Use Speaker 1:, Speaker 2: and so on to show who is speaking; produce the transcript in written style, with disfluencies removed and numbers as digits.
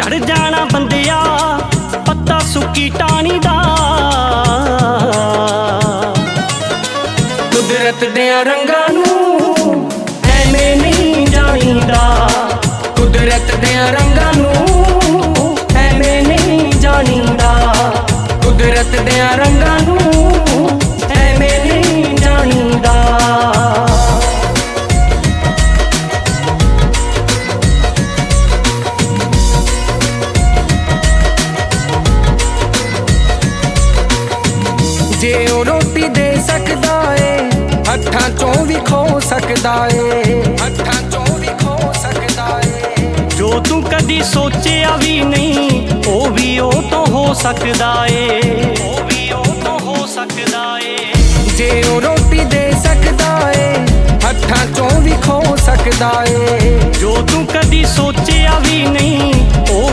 Speaker 1: ਝੜ ਜਾਣਾ ਬੰਦਿਆ ਪੱਤਾ ਸੁੱਕੀ ਟਾਣੀ ਦਾ। ਕੁਦਰਤ ਦੇ ਰੰਗਾਂ ਨੂੰ ਐਵੇਂ ਨਹੀਂ ਜਾਣੀਦਾ, ਕੁਦਰਤ ਦੇ ਰੰਗਾਂ ਨੂੰ ਐਵੇਂ ਨਹੀਂ ਜਾਣੀਦਾ, ਕੁਦਰਤ ਦੇ ਰੰਗਾਂ ਨੂੰ ਐਵੇਂ ਨਹੀਂ ਜਾਣੀਦਾ। ਜੇ ਉਹ ਰੋਟੀ ਦੇ ਸਕਦਾ ਏ ਹੱਥਾਂ ਚੋਂ ਵੀ ਖੋ ਸਕਦਾ ਏ, ਹੱਥਾਂ ਚੋਂ ਵੀ ਖੋ ਸਕਦਾ ਏ। ਜੋ ਤੂੰ ਕਦੀ ਸੋਚਿਆ ਵੀ ਨਹੀਂ ਉਹ ਵੀ ਉਹ ਤੋਂ ਹੋ ਸਕਦਾ ਏ, ਉਹ ਵੀ ਉਹ ਤੋਂ ਹੋ ਸਕਦਾ ਏ। ਜੇ ਉਹ ਰੋਟੀ ਦੇ ਸਕਦਾ ਏ ਹੱਥਾਂ ਚੋਂ ਵੀ ਖੋ ਸਕਦਾ ਏ। ਜੋ ਤੂੰ ਕਦੀ ਸੋਚਿਆ ਵੀ ਨਹੀਂ